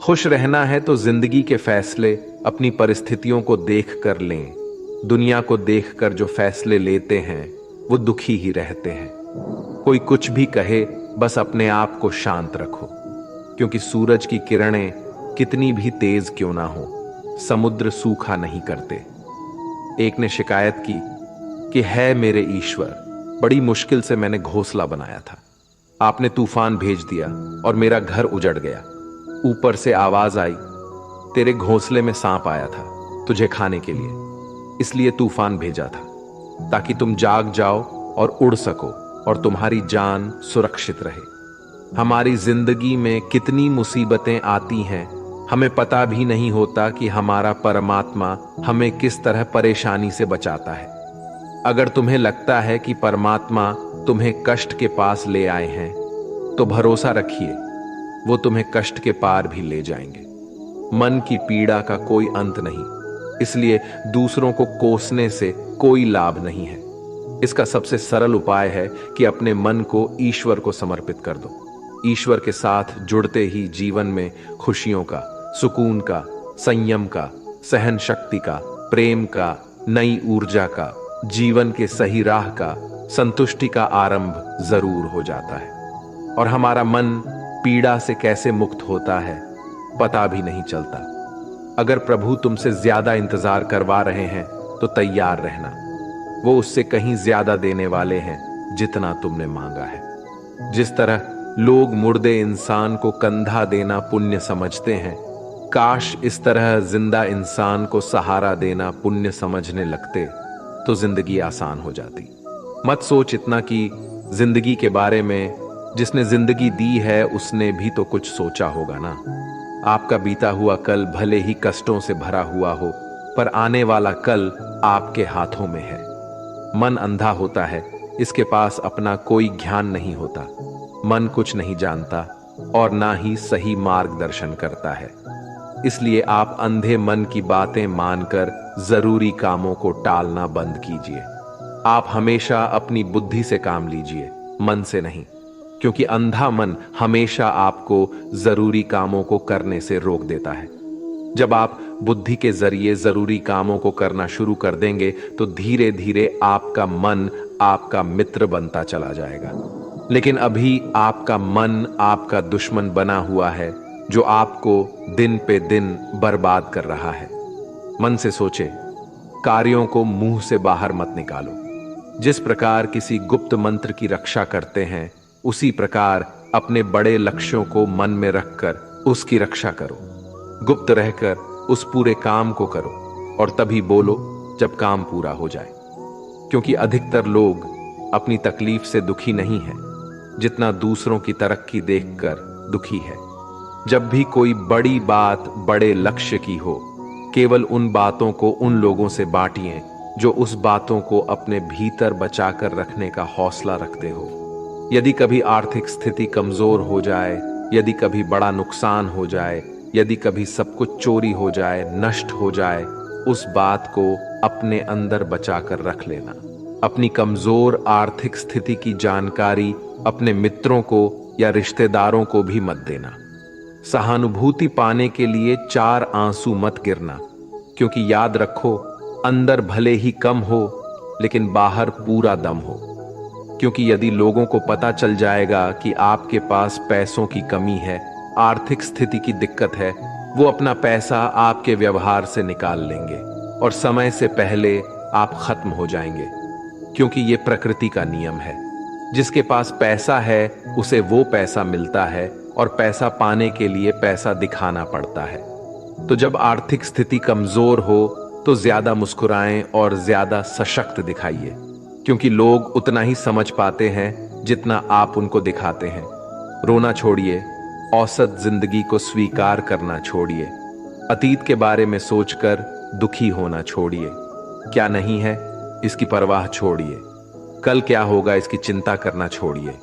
खुश रहना है तो जिंदगी के फैसले अपनी परिस्थितियों को देख कर लें। दुनिया को देख कर जो फैसले लेते हैं वो दुखी ही रहते हैं। कोई कुछ भी कहे, बस अपने आप को शांत रखो, क्योंकि सूरज की किरणें कितनी भी तेज क्यों ना हो, समुद्र सूखा नहीं करते। एक ने शिकायत की कि है मेरे ईश्वर, बड़ी मुश्किल से मैंने घोंसला बनाया था, आपने तूफान भेज दिया और मेरा घर उजड़ गया। ऊपर से आवाज आई, तेरे घोंसले में सांप आया था तुझे खाने के लिए, इसलिए तूफान भेजा था ताकि तुम जाग जाओ और उड़ सको और तुम्हारी जान सुरक्षित रहे। हमारी जिंदगी में कितनी मुसीबतें आती हैं, हमें पता भी नहीं होता कि हमारा परमात्मा हमें किस तरह परेशानी से बचाता है। अगर तुम्हें लगता है कि परमात्मा तुम्हें कष्ट के पास ले आए हैं, तो भरोसा रखिए वो तुम्हें कष्ट के पार भी ले जाएंगे। मन की पीड़ा का कोई अंत नहीं, इसलिए दूसरों को कोसने से कोई लाभ नहीं है। इसका सबसे सरल उपाय है कि अपने मन को ईश्वर को समर्पित कर दो। ईश्वर के साथ जुड़ते ही जीवन में खुशियों का, सुकून का, संयम का, सहन शक्ति का, प्रेम का, नई ऊर्जा का, जीवन के सही राह का, संतुष्टि का आरंभ जरूर हो जाता है। और हमारा मन पीड़ा से कैसे मुक्त होता है पता भी नहीं चलता। अगर प्रभु तुमसे ज्यादा इंतजार करवा रहे हैं तो तैयार रहना, वो उससे कहीं ज्यादा देने वाले हैं जितना तुमने मांगा है। जिस तरह लोग मुर्दे इंसान को कंधा देना पुण्य समझते हैं, काश इस तरह जिंदा इंसान को सहारा देना पुण्य समझने लगते तो जिंदगी आसान हो जाती। मत सोच इतना कि जिंदगी के बारे में, जिसने जिंदगी दी है उसने भी तो कुछ सोचा होगा ना। आपका बीता हुआ कल भले ही कष्टों से भरा हुआ हो, पर आने वाला कल आपके हाथों में है। मन अंधा होता है, इसके पास अपना कोई ज्ञान नहीं होता। मन कुछ नहीं जानता और ना ही सही मार्गदर्शन करता है। इसलिए आप अंधे मन की बातें मानकर जरूरी कामों को टालना बंद कीजिए। आप हमेशा अपनी बुद्धि से काम लीजिए, मन से नहीं, क्योंकि अंधा मन हमेशा आपको जरूरी कामों को करने से रोक देता है। जब आप बुद्धि के जरिए जरूरी कामों को करना शुरू कर देंगे तो धीरे धीरे आपका मन आपका मित्र बनता चला जाएगा। लेकिन अभी आपका मन आपका दुश्मन बना हुआ है, जो आपको दिन पे दिन बर्बाद कर रहा है। मन से सोचे, कार्यों को मुंह से बाहर मत निकालो। जिस प्रकार किसी गुप्त मंत्र की रक्षा करते हैं, उसी प्रकार अपने बड़े लक्ष्यों को मन में रखकर उसकी रक्षा करो। गुप्त रहकर उस पूरे काम को करो और तभी बोलो जब काम पूरा हो जाए। क्योंकि अधिकतर लोग अपनी तकलीफ से दुखी नहीं है जितना दूसरों की तरक्की देखकर दुखी है। जब भी कोई बड़ी बात बड़े लक्ष्य की हो, केवल उन बातों को उन लोगों से बांटिए जो उस बातों को अपने भीतर बचाकर रखने का हौसला रखते हो। यदि कभी आर्थिक स्थिति कमजोर हो जाए, यदि कभी बड़ा नुकसान हो जाए, यदि कभी सब कुछ चोरी हो जाए, नष्ट हो जाए, उस बात को अपने अंदर बचाकर रख लेना। अपनी कमजोर आर्थिक स्थिति की जानकारी अपने मित्रों को या रिश्तेदारों को भी मत देना। सहानुभूति पाने के लिए 4 आंसू मत गिरना, क्योंकि याद रखो, अंदर भले ही कम हो लेकिन बाहर पूरा दम हो। क्योंकि यदि लोगों को पता चल जाएगा कि आपके पास पैसों की कमी है, आर्थिक स्थिति की दिक्कत है, वो अपना पैसा आपके व्यवहार से निकाल लेंगे और समय से पहले आप खत्म हो जाएंगे। क्योंकि ये प्रकृति का नियम है, जिसके पास पैसा है उसे वो पैसा मिलता है और पैसा पाने के लिए पैसा दिखाना पड़ता है। तो जब आर्थिक स्थिति कमजोर हो तो ज्यादा मुस्कुराएं और ज्यादा सशक्त दिखाइए, क्योंकि लोग उतना ही समझ पाते हैं जितना आप उनको दिखाते हैं। रोना छोड़िए, औसत जिंदगी को स्वीकार करना छोड़िए, अतीत के बारे में सोचकर दुखी होना छोड़िए। क्या नहीं है इसकी परवाह छोड़िए, कल क्या होगा इसकी चिंता करना छोड़िए।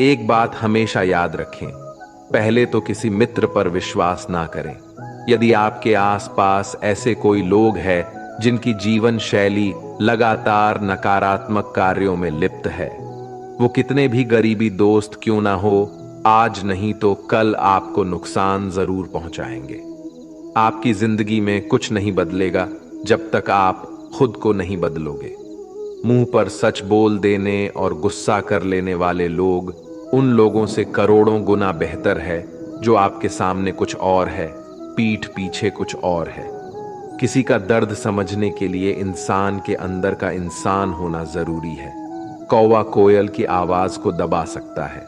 एक बात हमेशा याद रखें, पहले तो किसी मित्र पर विश्वास ना करें। यदि आपके आसपास ऐसे कोई लोग हैं जिनकी जीवन शैली लगातार नकारात्मक कार्यों में लिप्त है, वो कितने भी गरीबी दोस्त क्यों ना हो, आज नहीं तो कल आपको नुकसान जरूर पहुंचाएंगे। आपकी जिंदगी में कुछ नहीं बदलेगा जब तक आप खुद को नहीं बदलोगे। मुंह पर सच बोल देने और गुस्सा कर लेने वाले लोग उन लोगों से करोड़ों गुना बेहतर है जो आपके सामने कुछ और है, पीठ पीछे कुछ और है। किसी का दर्द समझने के लिए इंसान के अंदर का इंसान होना जरूरी है। कौवा कोयल की आवाज को दबा सकता है,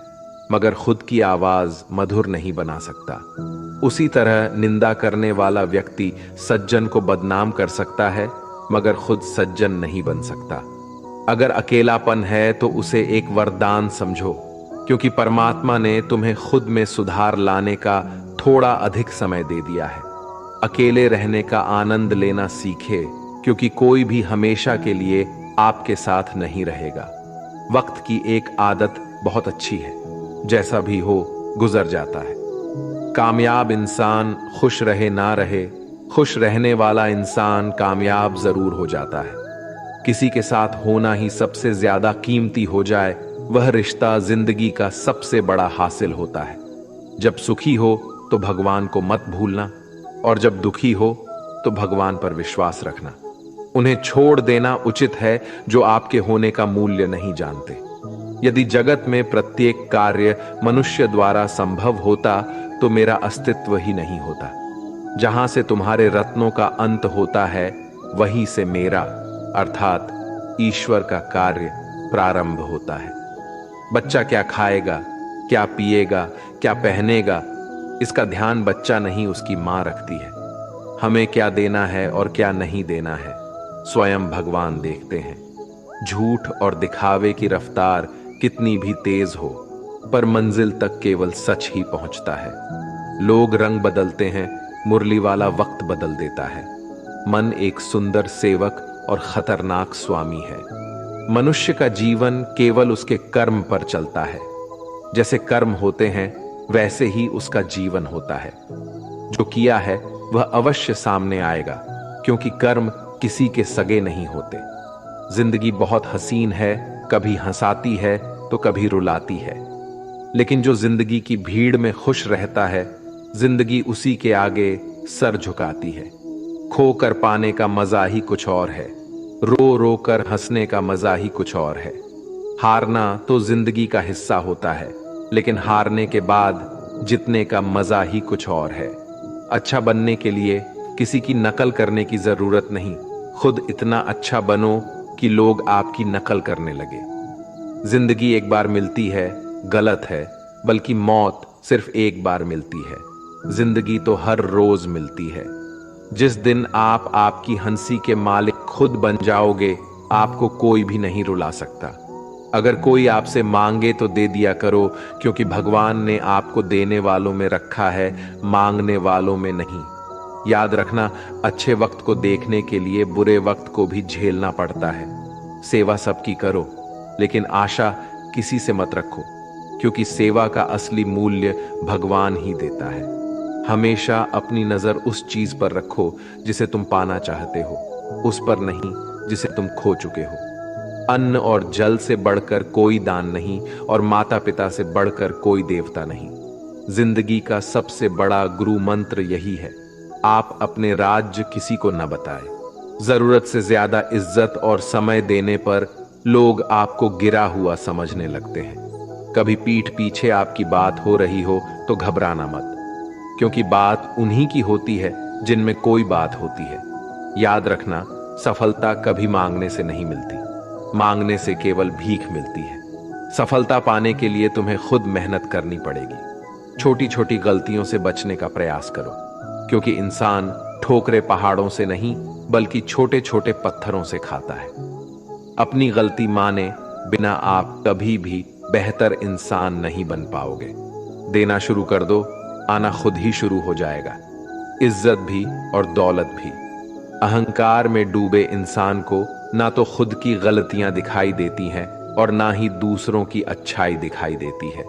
मगर खुद की आवाज मधुर नहीं बना सकता। उसी तरह निंदा करने वाला व्यक्ति सज्जन को बदनाम कर सकता है, मगर खुद सज्जन नहीं बन सकता। अगर अकेलापन है तो उसे एक वरदान समझो, क्योंकि परमात्मा ने तुम्हें खुद में सुधार लाने का थोड़ा अधिक समय दे दिया है। अकेले रहने का आनंद लेना सीखे, क्योंकि कोई भी हमेशा के लिए आपके साथ नहीं रहेगा। वक्त की एक आदत बहुत अच्छी है, जैसा भी हो गुजर जाता है। कामयाब इंसान खुश रहे ना रहे, खुश रहने वाला इंसान कामयाब जरूर हो जाता है। किसी के साथ होना ही सबसे ज्यादा कीमती हो जाए, वह रिश्ता जिंदगी का सबसे बड़ा हासिल होता है। जब सुखी हो तो भगवान को मत भूलना, और जब दुखी हो तो भगवान पर विश्वास रखना। उन्हें छोड़ देना उचित है जो आपके होने का मूल्य नहीं जानते। यदि जगत में प्रत्येक कार्य मनुष्य द्वारा संभव होता तो मेरा अस्तित्व ही नहीं होता। जहां से तुम्हारे रत्नों का अंत होता है, वहीं से मेरा अर्थात ईश्वर का कार्य प्रारंभ होता है। बच्चा क्या खाएगा, क्या पिएगा, क्या पहनेगा, इसका ध्यान बच्चा नहीं उसकी मां रखती है। हमें क्या देना है और क्या नहीं देना है, स्वयं भगवान देखते हैं। झूठ और दिखावे की रफ्तार कितनी भी तेज हो, पर मंजिल तक केवल सच ही पहुंचता है। लोग रंग बदलते हैं, मुरली वाला वक्त बदल देता है। मन एक सुंदर सेवक और खतरनाक स्वामी है। मनुष्य का जीवन केवल उसके कर्म पर चलता है। जैसे कर्म होते हैं वैसे ही उसका जीवन होता है। जो किया है वह अवश्य सामने आएगा, क्योंकि कर्म किसी के सगे नहीं होते। जिंदगी बहुत हसीन है, कभी हंसाती है तो कभी रुलाती है, लेकिन जो जिंदगी की भीड़ में खुश रहता है, जिंदगी उसी के आगे सर झुकाती है। खोकर पाने का मजा ही कुछ और है, रो रो कर हंसने का मजा ही कुछ और है। हारना तो जिंदगी का हिस्सा होता है, लेकिन हारने के बाद जीतने का मजा ही कुछ और है। अच्छा बनने के लिए किसी की नकल करने की जरूरत नहीं, खुद इतना अच्छा बनो कि लोग आपकी नकल करने लगे। जिंदगी एक बार मिलती है गलत है, बल्कि मौत सिर्फ एक बार मिलती है। जिंदगी तो हर रोज मिलती है। जिस दिन आप आपकी हंसी के मालिक खुद बन जाओगे, आपको कोई भी नहीं रुला सकता। अगर कोई आपसे मांगे तो दे दिया करो, क्योंकि भगवान ने आपको देने वालों में रखा है, मांगने वालों में नहीं। याद रखना, अच्छे वक्त को देखने के लिए बुरे वक्त को भी झेलना पड़ता है। सेवा सबकी करो, लेकिन आशा किसी से मत रखो, क्योंकि सेवा का असली मूल्य भगवान ही देता है। हमेशा अपनी नजर उस चीज पर रखो जिसे तुम पाना चाहते हो, उस पर नहीं जिसे तुम खो चुके हो। अन्न और जल से बढ़कर कोई दान नहीं, और माता पिता से बढ़कर कोई देवता नहीं। जिंदगी का सबसे बड़ा गुरु मंत्र यही है, आप अपने राज्य किसी को न बताएं। जरूरत से ज्यादा इज्जत और समय देने पर लोग आपको गिरा हुआ समझने लगते हैं। कभी पीठ पीछे आपकी बात हो रही हो तो घबराना मत, क्योंकि बात उन्हीं की होती है जिनमें कोई बात होती है। याद रखना, सफलता कभी मांगने से नहीं मिलती, मांगने से केवल भीख मिलती है। सफलता पाने के लिए तुम्हें खुद मेहनत करनी पड़ेगी। छोटी छोटी गलतियों से बचने का प्रयास करो, क्योंकि इंसान ठोकरे पहाड़ों से नहीं बल्कि छोटे छोटे पत्थरों से खाता है। अपनी गलती माने बिना आप कभी भी बेहतर इंसान नहीं बन पाओगे। देना शुरू कर दो, आना खुद ही शुरू हो जाएगा, इज्जत भी और दौलत भी। अहंकार में डूबे इंसान को ना तो खुद की गलतियां दिखाई देती हैं और ना ही दूसरों की अच्छाई दिखाई देती है।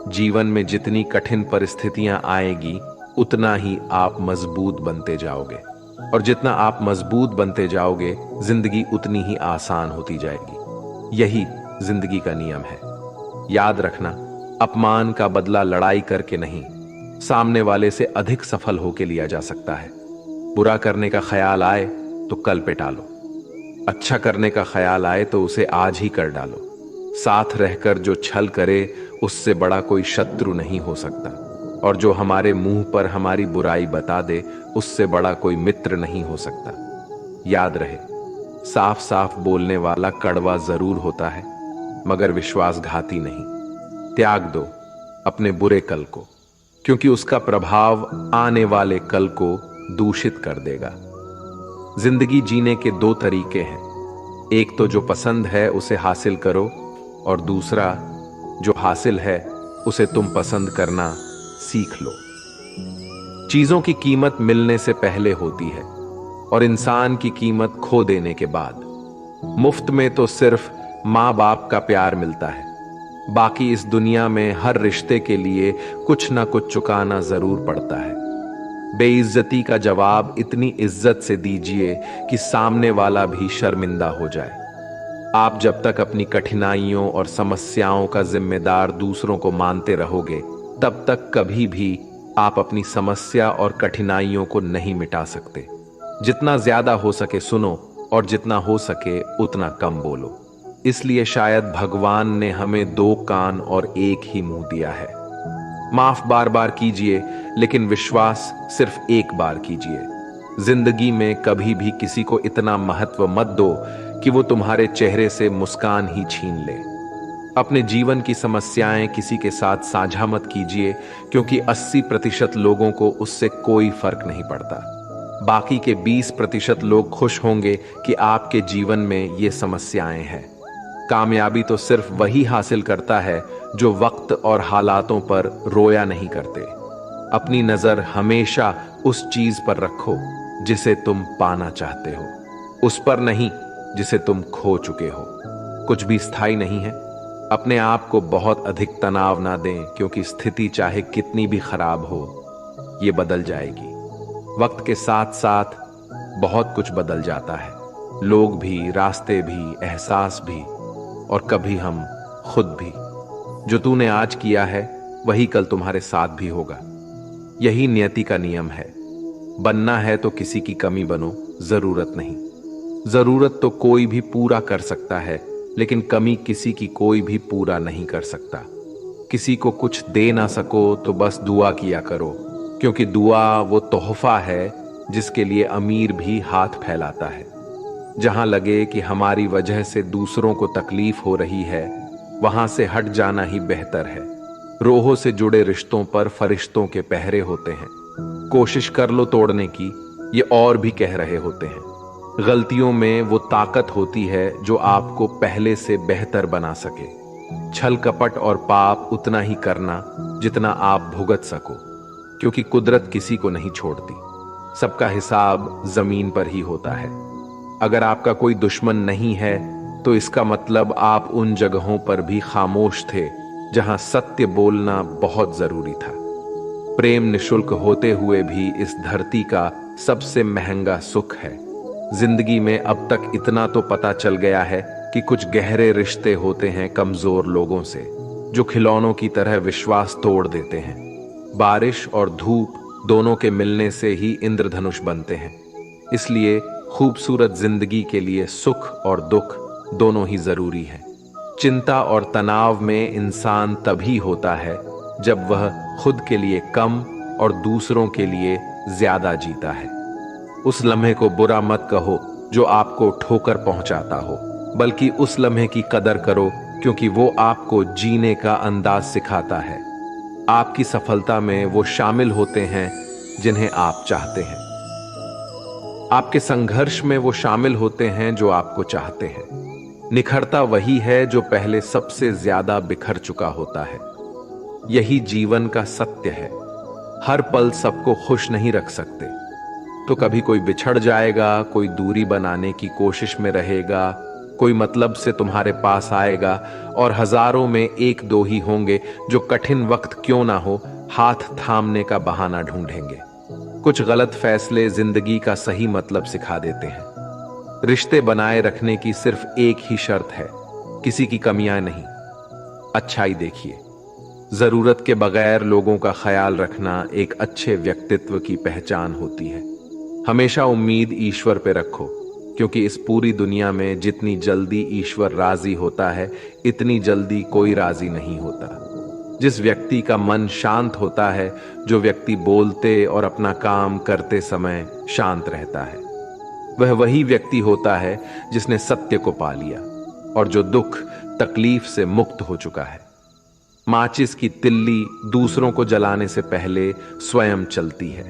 जीवन में जितनी कठिन परिस्थितियां आएगी, उतना ही आप मजबूत बनते जाओगे, और जितना आप मजबूत बनते जाओगे, जिंदगी उतनी ही आसान होती जाएगी। यही जिंदगी का नियम है। याद रखना, अपमान का बदला लड़ाई करके नहीं, सामने वाले से अधिक सफल होके लिया जा सकता है। बुरा करने का ख्याल आए तो कल पे टालो, अच्छा करने का ख्याल आए तो उसे आज ही कर डालो। साथ रहकर जो छल करे उससे बड़ा कोई शत्रु नहीं हो सकता, और जो हमारे मुंह पर हमारी बुराई बता दे उससे बड़ा कोई मित्र नहीं हो सकता। याद रहे, साफ साफ बोलने वाला कड़वा जरूर होता है मगर विश्वासघाती नहीं। त्याग दो अपने बुरे कल को, क्योंकि उसका प्रभाव आने वाले कल को दूषित कर देगा। जिंदगी जीने के दो तरीके हैं, एक तो जो पसंद है उसे हासिल करो, और दूसरा जो हासिल है उसे तुम पसंद करना सीख लो। चीजों की कीमत मिलने से पहले होती है और इंसान की कीमत खो देने के बाद। मुफ्त में तो सिर्फ माँ बाप का प्यार मिलता है, बाकी इस दुनिया में हर रिश्ते के लिए कुछ ना कुछ चुकाना जरूर पड़ता है। बेइज्जती का जवाब इतनी इज्जत से दीजिए कि सामने वाला भी शर्मिंदा हो जाए। आप जब तक अपनी कठिनाइयों और समस्याओं का जिम्मेदार दूसरों को मानते रहोगे, तब तक कभी भी आप अपनी समस्या और कठिनाइयों को नहीं मिटा सकते। जितना ज्यादा हो सके सुनो, और जितना हो सके उतना कम बोलो। इसलिए शायद भगवान ने हमें दो कान और एक ही मुंह दिया है। माफ बार बार कीजिए, लेकिन विश्वास सिर्फ एक बार कीजिए। जिंदगी में कभी भी किसी को इतना महत्व मत दो कि वो तुम्हारे चेहरे से मुस्कान ही छीन ले। अपने जीवन की समस्याएं किसी के साथ साझा मत कीजिए, क्योंकि 80% लोगों को उससे कोई फर्क नहीं पड़ता। बाकी के 20% लोग खुश होंगे कि आपके जीवन में ये समस्याएं हैं। कामयाबी तो सिर्फ वही हासिल करता है जो वक्त और हालातों पर रोया नहीं करते। अपनी नजर हमेशा उस चीज पर रखो जिसे तुम पाना चाहते हो, उस पर नहीं जिसे तुम खो चुके हो। कुछ भी स्थायी नहीं है। अपने आप को बहुत अधिक तनाव ना दें, क्योंकि स्थिति चाहे कितनी भी खराब हो, ये बदल जाएगी। वक्त के साथ साथ बहुत कुछ बदल जाता है, लोग भी, रास्ते भी, एहसास भी, और कभी हम खुद भी। जो तूने आज किया है वही कल तुम्हारे साथ भी होगा। यही नियति का नियम है। बनना है तो किसी की कमी बनो, जरूरत नहीं। जरूरत तो कोई भी पूरा कर सकता है, लेकिन कमी किसी की कोई भी पूरा नहीं कर सकता। किसी को कुछ दे ना सको तो बस दुआ किया करो, क्योंकि दुआ वो तोहफा है जिसके लिए अमीर भी हाथ फैलाता है। जहां लगे कि हमारी वजह से दूसरों को तकलीफ हो रही है, वहां से हट जाना ही बेहतर है। रोहों से जुड़े रिश्तों पर फरिश्तों के पहरे होते हैं। कोशिश कर लो तोड़ने की, ये और भी कह रहे होते हैं। गलतियों में वो ताकत होती है जो आपको पहले से बेहतर बना सके। छल कपट और पाप उतना ही करना जितना आप भुगत सको, क्योंकि कुदरत किसी को नहीं छोड़ती। सबका हिसाब जमीन पर ही होता है। अगर आपका कोई दुश्मन नहीं है तो इसका मतलब आप उन जगहों पर भी खामोश थे जहां सत्य बोलना बहुत जरूरी था। प्रेम निशुल्क होते हुए भी इस धरती का सबसे महंगा सुख है। जिंदगी में अब तक इतना तो पता चल गया है कि कुछ गहरे रिश्ते होते हैं कमजोर लोगों से, जो खिलौनों की तरह विश्वास तोड़ देते हैं। बारिश और धूप दोनों के मिलने से ही इंद्रधनुष बनते हैं। इसलिए खूबसूरत जिंदगी के लिए सुख और दुख दोनों ही जरूरी है। चिंता और तनाव में इंसान तभी होता है जब वह खुद के लिए कम और दूसरों के लिए ज्यादा जीता है। उस लम्हे को बुरा मत कहो जो आपको ठोकर पहुंचाता हो, बल्कि उस लम्हे की कदर करो, क्योंकि वो आपको जीने का अंदाज सिखाता है। आपकी सफलता में वो शामिल होते हैं जिन्हें आप चाहते हैं। आपके संघर्ष में वो शामिल होते हैं जो आपको चाहते हैं। निखरता वही है जो पहले सबसे ज्यादा बिखर चुका होता है। यही जीवन का सत्य है। हर पल सबको खुश नहीं रख सकते, तो कभी कोई बिछड़ जाएगा, कोई दूरी बनाने की कोशिश में रहेगा, कोई मतलब से तुम्हारे पास आएगा, और हजारों में एक दो ही होंगे जो कठिन वक्त क्यों ना हो हाथ थामने का बहाना ढूंढेंगे। कुछ गलत फैसले जिंदगी का सही मतलब सिखा देते हैं। रिश्ते बनाए रखने की सिर्फ एक ही शर्त है, किसी की कमियां नहीं, अच्छाई देखिए। जरूरत के बगैर लोगों का ख्याल रखना एक अच्छे व्यक्तित्व की पहचान होती है। हमेशा उम्मीद ईश्वर पे रखो, क्योंकि इस पूरी दुनिया में जितनी जल्दी ईश्वर राजी होता है, इतनी जल्दी कोई राजी नहीं होता। जिस व्यक्ति का मन शांत होता है, जो व्यक्ति बोलते और अपना काम करते समय शांत रहता है, वह वही व्यक्ति होता है जिसने सत्य को पा लिया और जो दुख तकलीफ से मुक्त हो चुका है। माचिस की तिल्ली दूसरों को जलाने से पहले स्वयं चलती है।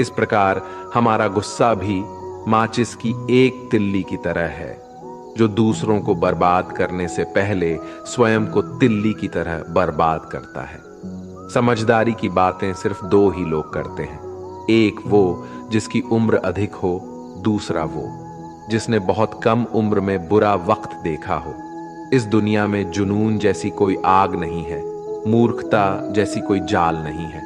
इस प्रकार हमारा गुस्सा भी माचिस की एक तिल्ली की तरह है, जो दूसरों को बर्बाद करने से पहले स्वयं को तिल्ली की तरह बर्बाद करता है। समझदारी की बातें सिर्फ दो ही लोग करते हैं, एक वो जिसकी उम्र अधिक हो, दूसरा वो जिसने बहुत कम उम्र में बुरा वक्त देखा हो। इस दुनिया में जुनून जैसी कोई आग नहीं है, मूर्खता जैसी कोई जाल नहीं है,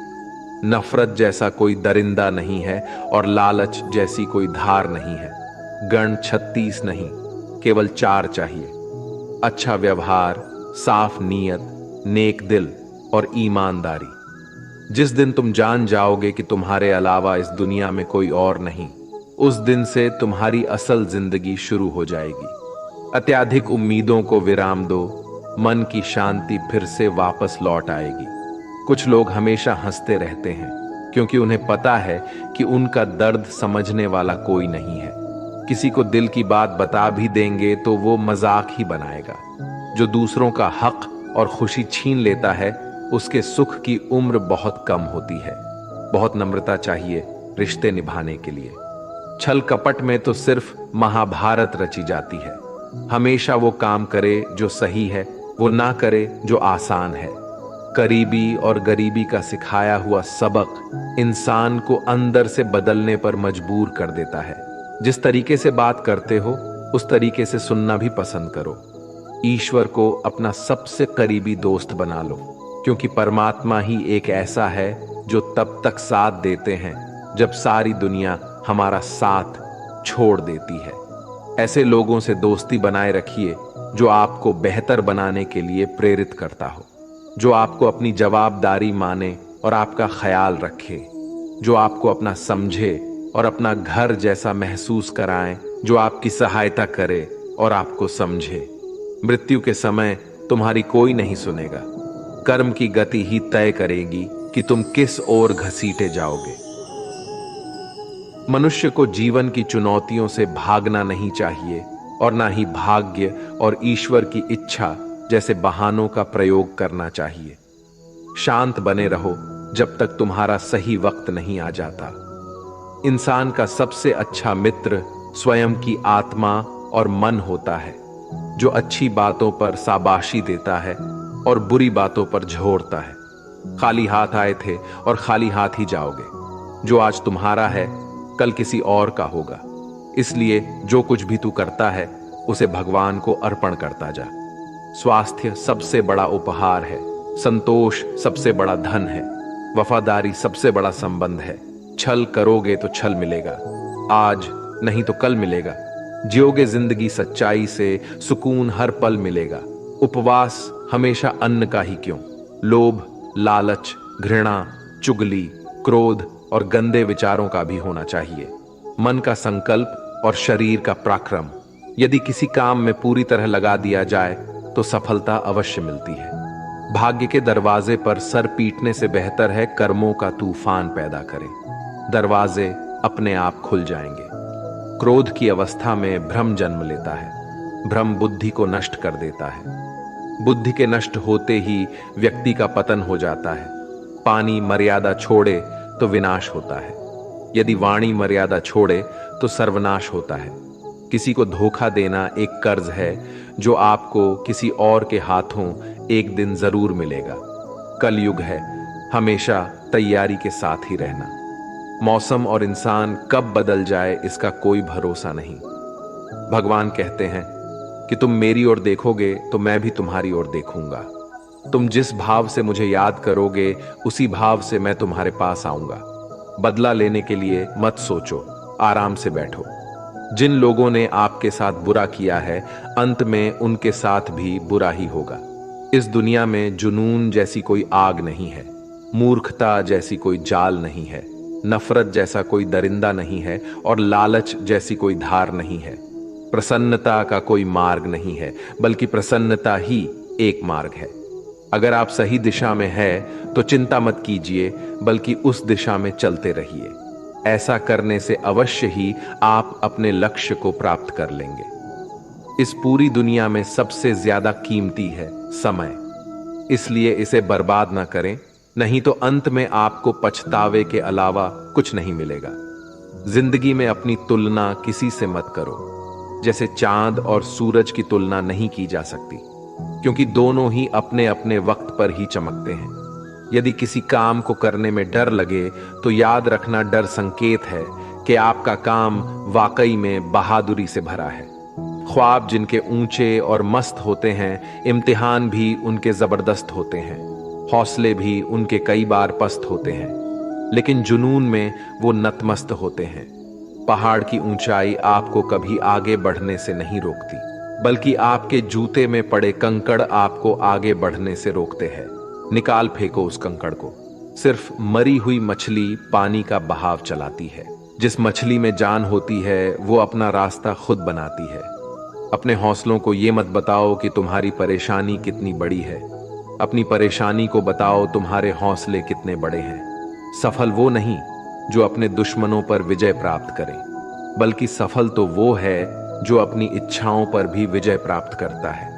नफरत जैसा कोई दरिंदा नहीं है और लालच जैसी कोई धार नहीं है। गण 36 नहीं, केवल 4 चाहिए: अच्छा व्यवहार, साफ नीयत, नेक दिल और ईमानदारी। जिस दिन तुम जान जाओगे कि तुम्हारे अलावा इस दुनिया में कोई और नहीं, उस दिन से तुम्हारी असल जिंदगी शुरू हो जाएगी। अत्याधिक उम्मीदों को विराम दो, मन की शांति फिर से वापस लौट आएगी। कुछ लोग हमेशा हंसते रहते हैं, क्योंकि उन्हें पता है कि उनका दर्द समझने वाला कोई नहीं है। किसी को दिल की बात बता भी देंगे तो वो मजाक ही बनाएगा। जो दूसरों का हक और खुशी छीन लेता है, उसके सुख की उम्र बहुत कम होती है। बहुत नम्रता चाहिए रिश्ते निभाने के लिए। छल कपट में तो सिर्फ महाभारत रची जाती है। हमेशा वो काम करे जो सही है, वो ना करे जो आसान है। करीबी और गरीबी का सिखाया हुआ सबक इंसान को अंदर से बदलने पर मजबूर कर देता है। जिस तरीके से बात करते हो, उस तरीके से सुनना भी पसंद करो। ईश्वर को अपना सबसे करीबी दोस्त बना लो, क्योंकि परमात्मा ही एक ऐसा है जो तब तक साथ देते हैं जब सारी दुनिया हमारा साथ छोड़ देती है। ऐसे लोगों से दोस्ती बनाए रखिए जो आपको बेहतर बनाने के लिए प्रेरित करता हो, जो आपको अपनी जवाबदारी माने और आपका ख्याल रखे, जो आपको अपना समझे और अपना घर जैसा महसूस कराएं, जो आपकी सहायता करे और आपको समझे। मृत्यु के समय तुम्हारी कोई नहीं सुनेगा। कर्म की गति ही तय करेगी कि तुम किस ओर घसीटे जाओगे। मनुष्य को जीवन की चुनौतियों से भागना नहीं चाहिए और ना ही भाग्य और ईश्वर की इच्छा जैसे बहानों का प्रयोग करना चाहिए। शांत बने रहो जब तक तुम्हारा सही वक्त नहीं आ जाता। इंसान का सबसे अच्छा मित्र स्वयं की आत्मा और मन होता है, जो अच्छी बातों पर शाबाशी देता है और बुरी बातों पर झोरता है। खाली हाथ आए थे और खाली हाथ ही जाओगे। जो आज तुम्हारा है, कल किसी और का होगा। इसलिए जो कुछ भी तू करता है, उसे भगवान को अर्पण करता जा। स्वास्थ्य सबसे बड़ा उपहार है, संतोष सबसे बड़ा धन है, वफादारी सबसे बड़ा संबंध है। छल करोगे तो छल मिलेगा, आज नहीं तो कल मिलेगा। जियोगे जिंदगी सच्चाई से, सुकून हर पल मिलेगा। उपवास हमेशा अन्न का ही क्यों, लोभ, लालच, घृणा, चुगली, क्रोध और गंदे विचारों का भी होना चाहिए। मन का संकल्प और शरीर का पराक्रम यदि किसी काम में पूरी तरह लगा दिया जाए तो सफलता अवश्य मिलती है। भाग्य के दरवाजे पर सर पीटने से बेहतर है कर्मों का तूफान पैदा करें। दरवाजे अपने आप खुल जाएंगे। क्रोध की अवस्था में भ्रम जन्म लेता है। भ्रम बुद्धि को नष्ट कर देता है। बुद्धि के नष्ट होते ही व्यक्ति का पतन हो जाता है। पानी मर्यादा छोड़े तो विनाश होता है, यदि वाणी मर्यादा छोड़े तो सर्वनाश होता है। किसी को धोखा देना एक कर्ज है जो आपको किसी और के हाथों एक दिन जरूर मिलेगा। कलयुग है, हमेशा तैयारी के साथ ही रहना। मौसम और इंसान कब बदल जाए इसका कोई भरोसा नहीं। भगवान कहते हैं कि तुम मेरी ओर देखोगे तो मैं भी तुम्हारी ओर देखूंगा। तुम जिस भाव से मुझे याद करोगे, उसी भाव से मैं तुम्हारे पास आऊंगा। बदला लेने के लिए मत सोचो, आराम से बैठो। जिन लोगों ने आपके साथ बुरा किया है, अंत में उनके साथ भी बुरा ही होगा। इस दुनिया में जुनून जैसी कोई आग नहीं है, मूर्खता जैसी कोई जाल नहीं है, नफरत जैसा कोई दरिंदा नहीं है और लालच जैसी कोई धार नहीं है। प्रसन्नता का कोई मार्ग नहीं है, बल्कि प्रसन्नता ही एक मार्ग है। अगर आप सही दिशा में है तो चिंता मत कीजिए, बल्कि उस दिशा में चलते रहिए। ऐसा करने से अवश्य ही आप अपने लक्ष्य को प्राप्त कर लेंगे। इस पूरी दुनिया में सबसे ज्यादा कीमती है समय, इसलिए इसे बर्बाद ना करें, नहीं तो अंत में आपको पछतावे के अलावा कुछ नहीं मिलेगा। जिंदगी में अपनी तुलना किसी से मत करो। जैसे चांद और सूरज की तुलना नहीं की जा सकती, क्योंकि दोनों ही अपने अपने वक्त पर ही चमकते हैं। यदि किसी काम को करने में डर लगे तो याद रखना, डर संकेत है कि आपका काम वाकई में बहादुरी से भरा है। ख्वाब जिनके ऊंचे और मस्त होते हैं, इम्तिहान भी उनके जबरदस्त होते हैं, हौसले भी उनके कई बार पस्त होते हैं, लेकिन जुनून में वो नतमस्त होते हैं। पहाड़ की ऊंचाई आपको कभी आगे बढ़ने से नहीं रोकती, बल्कि आपके जूते में पड़े कंकड़ आपको आगे बढ़ने से रोकते हैं। निकाल फेंको उस कंकड़ को। सिर्फ मरी हुई मछली पानी का बहाव चलाती है। जिस मछली में जान होती है वो अपना रास्ता खुद बनाती है। अपने हौसलों को ये मत बताओ कि तुम्हारी परेशानी कितनी बड़ी है, अपनी परेशानी को बताओ तुम्हारे हौसले कितने बड़े हैं। सफल वो नहीं जो अपने दुश्मनों पर विजय प्राप्त करे, बल्कि सफल तो वो है जो अपनी इच्छाओं पर भी विजय प्राप्त करता है।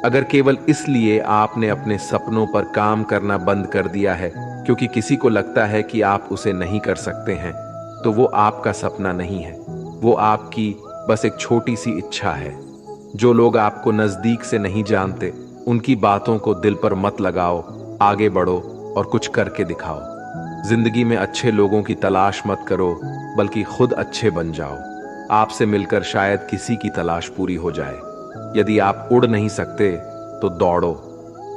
अगर केवल इसलिए आपने अपने सपनों पर काम करना बंद कर दिया है क्योंकि किसी को लगता है कि आप उसे नहीं कर सकते हैं, तो वो आपका सपना नहीं है, वो आपकी बस एक छोटी सी इच्छा है। जो लोग आपको नजदीक से नहीं जानते, उनकी बातों को दिल पर मत लगाओ, आगे बढ़ो और कुछ करके दिखाओ। जिंदगी में अच्छे लोगों की तलाश मत करो, बल्कि खुद अच्छे बन जाओ। आपसे मिलकर शायद किसी की तलाश पूरी हो जाए। यदि आप उड़ नहीं सकते तो दौड़ो,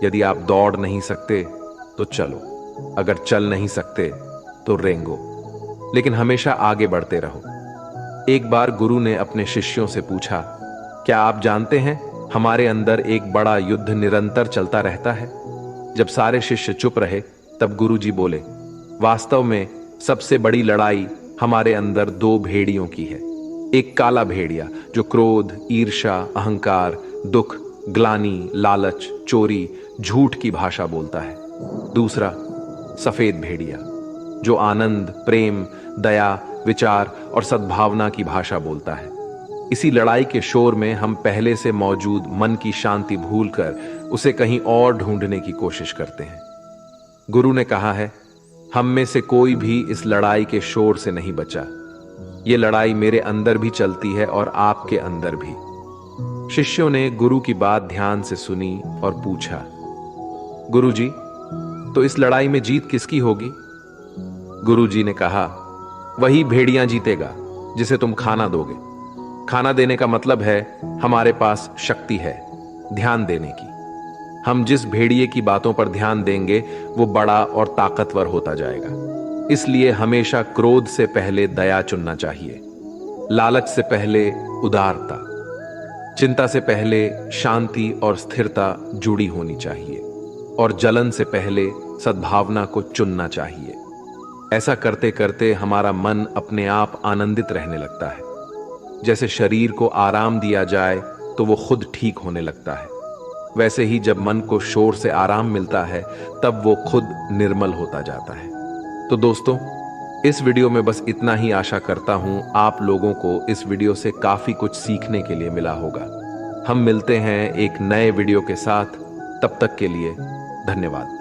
यदि आप दौड़ नहीं सकते तो चलो, अगर चल नहीं सकते तो रेंगो, लेकिन हमेशा आगे बढ़ते रहो। एक बार गुरु ने अपने शिष्यों से पूछा, क्या आप जानते हैं हमारे अंदर एक बड़ा युद्ध निरंतर चलता रहता है? जब सारे शिष्य चुप रहे तब गुरुजी बोले, वास्तव में सबसे बड़ी लड़ाई हमारे अंदर दो भेड़ियों की है। एक काला भेड़िया जो क्रोध, ईर्ष्या, अहंकार, दुख, ग्लानि, लालच, चोरी, झूठ की भाषा बोलता है। दूसरा सफेद भेड़िया जो आनंद, प्रेम, दया, विचार और सद्भावना की भाषा बोलता है। इसी लड़ाई के शोर में हम पहले से मौजूद मन की शांति भूलकर उसे कहीं और ढूंढने की कोशिश करते हैं। गुरु ने कहा है, हम में से कोई भी इस लड़ाई के शोर से नहीं बचा। ये लड़ाई मेरे अंदर भी चलती है और आपके अंदर भी। शिष्यों ने गुरु की बात ध्यान से सुनी और पूछा, गुरुजी, तो इस लड़ाई में जीत किसकी होगी? गुरुजी ने कहा, वही भेड़िया जीतेगा जिसे तुम खाना दोगे। खाना देने का मतलब है हमारे पास शक्ति है ध्यान देने की। हम जिस भेड़िए की बातों पर ध्यान देंगे वो बड़ा और ताकतवर होता जाएगा। इसलिए हमेशा क्रोध से पहले दया चुनना चाहिए, लालच से पहले उदारता, चिंता से पहले शांति और स्थिरता जुड़ी होनी चाहिए, और जलन से पहले सद्भावना को चुनना चाहिए। ऐसा करते करते हमारा मन अपने आप आनंदित रहने लगता है। जैसे शरीर को आराम दिया जाए तो वो खुद ठीक होने लगता है, वैसे ही जब मन को शोर से आराम मिलता है तब वो खुद निर्मल होता जाता है। तो दोस्तों, इस वीडियो में बस इतना ही। आशा करता हूं आप लोगों को इस वीडियो से काफी कुछ सीखने के लिए मिला होगा। हम मिलते हैं एक नए वीडियो के साथ, तब तक के लिए धन्यवाद।